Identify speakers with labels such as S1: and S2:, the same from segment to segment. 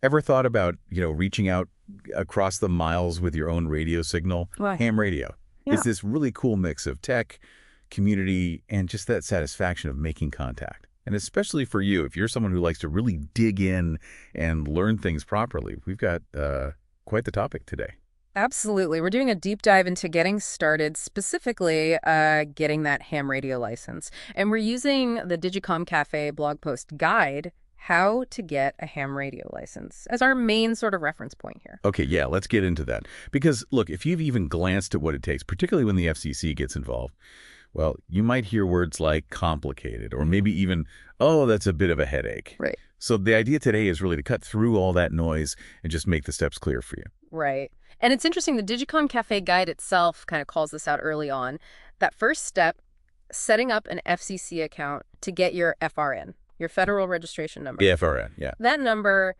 S1: Ever thought about, reaching out across the miles with your own radio signal?
S2: Why?
S1: Ham radio.
S2: Yeah.
S1: It's this really cool mix of tech, community, and just that satisfaction of making contact. And especially for you, if you're someone who likes to really dig in and learn things properly, we've got quite the topic today.
S2: Absolutely. We're doing a deep dive into getting started, specifically getting that ham radio license. And we're using the DigiCommCafe blog post guide, How to Get a Ham Radio License, as our main sort of reference point here.
S1: Okay, yeah, let's get into that. Because, look, if you've even glanced at what it takes, particularly when the FCC gets involved, well, you might hear words like complicated or maybe even, oh, that's a bit of a headache.
S2: Right.
S1: So the idea today is really to cut through all that noise and just make the steps clear for you.
S2: Right. And it's interesting, the DigiCommCafe guide itself kind of calls this out early on. That first step, setting up an FCC account to get your FRN, your federal registration number.
S1: Yeah, FRN, yeah.
S2: That number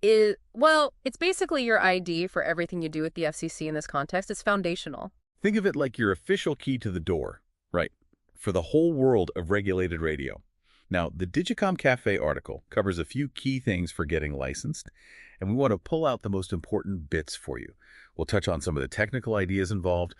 S2: is, well, it's basically your ID for everything you do with the FCC in this context. It's foundational.
S1: Think of it like your official key to the door, right, for the whole world of regulated radio. Now, the Digicom Cafe article covers a few key things for getting licensed, and we want to pull out the most important bits for you. We'll touch on some of the technical ideas involved,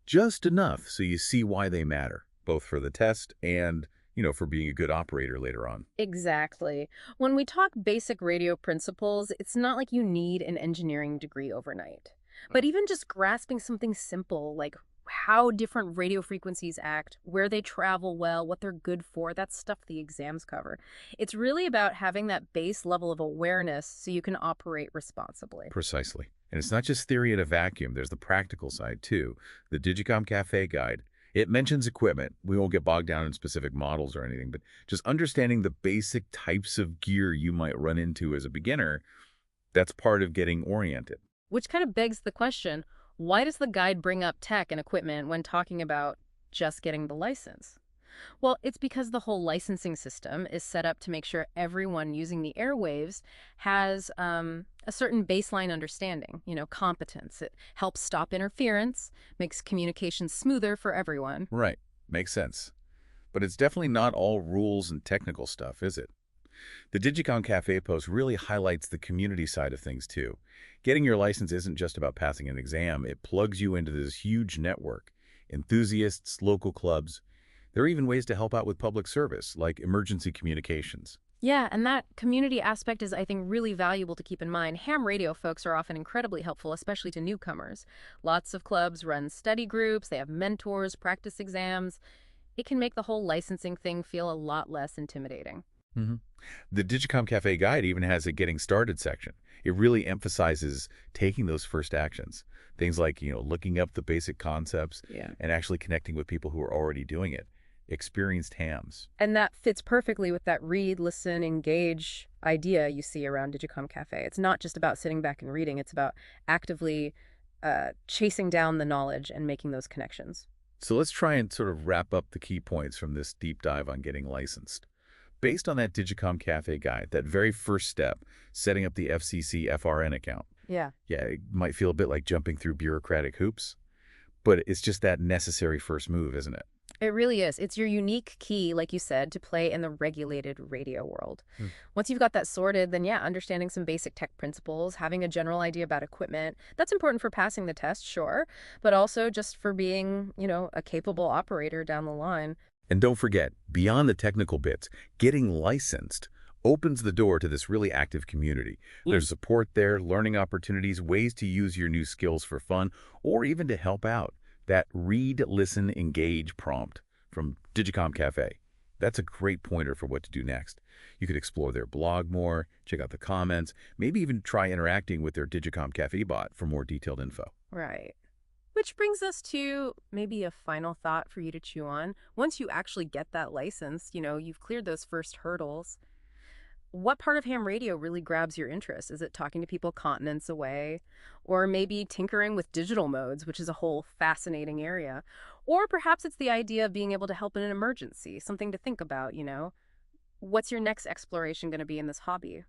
S1: just enough so you see why they matter, both for the test and, for being a good operator later on.
S2: Exactly. When we talk basic radio principles, it's not like you need an engineering degree overnight. But even just grasping something simple like how different radio frequencies act, where they travel well, what they're good for, that's stuff the exams cover. It's really about having that base level of awareness so you can operate responsibly.
S1: Precisely. And it's not just theory in a vacuum. There's the practical side, too. The Digicom Cafe guide. It mentions equipment. We won't get bogged down in specific models or anything, but just understanding the basic types of gear you might run into as a beginner, that's part of getting oriented.
S2: Which kind of begs the question, why does the guide bring up tech and equipment when talking about just getting the license? Well, it's because the whole licensing system is set up to make sure everyone using the airwaves has a certain baseline understanding, competence. It helps stop interference, makes communication smoother for everyone.
S1: Right. Makes sense. But it's definitely not all rules and technical stuff, is it? The Digicom Cafe post really highlights the community side of things, too. Getting your license isn't just about passing an exam. It plugs you into this huge network. Enthusiasts, local clubs. There are even ways to help out with public service, like emergency communications.
S2: Yeah, and that community aspect is, I think, really valuable to keep in mind. Ham radio folks are often incredibly helpful, especially to newcomers. Lots of clubs run study groups, they have mentors, practice exams. It can make the whole licensing thing feel a lot less intimidating.
S1: hmm The Digicom Cafe guide even has a getting started section. It really emphasizes taking those first actions. Things like, looking up the basic concepts
S2: Yeah.
S1: and actually connecting with people who are already doing it. Experienced hams.
S2: And that fits perfectly with that read, listen, engage idea you see around DigiCommCafe. It's not just about sitting back and reading. It's about actively chasing down the knowledge and making those connections.
S1: So let's try and sort of wrap up the key points from this deep dive on getting licensed. Based on that Digicom Cafe guide, that very first step, setting up the FCC FRN account,
S2: Yeah.
S1: yeah, it might feel a bit like jumping through bureaucratic hoops, but it's just that necessary first move, isn't it?
S2: It really is. It's your unique key, like you said, to play in the regulated radio world.
S1: Hmm.
S2: Once you've got that sorted, then yeah, understanding some basic tech principles, having a general idea about equipment, that's important for passing the test, sure, but also just for being, a capable operator down the line.
S1: And don't forget, beyond the technical bits, getting licensed opens the door to this really active community. There's support there, learning opportunities, ways to use your new skills for fun, or even to help out. That read, listen, engage prompt from Digicom Cafe. That's a great pointer for what to do next. You could explore their blog more, check out the comments, maybe even try interacting with their Digicom Cafe bot for more detailed info.
S2: Right. Which brings us to maybe a final thought for you to chew on. Once you actually get that license, you've cleared those first hurdles. What part of ham radio really grabs your interest? Is it talking to people continents away? Or maybe tinkering with digital modes, which is a whole fascinating area? Or perhaps it's the idea of being able to help in an emergency, something to think about. What's your next exploration going to be in this hobby?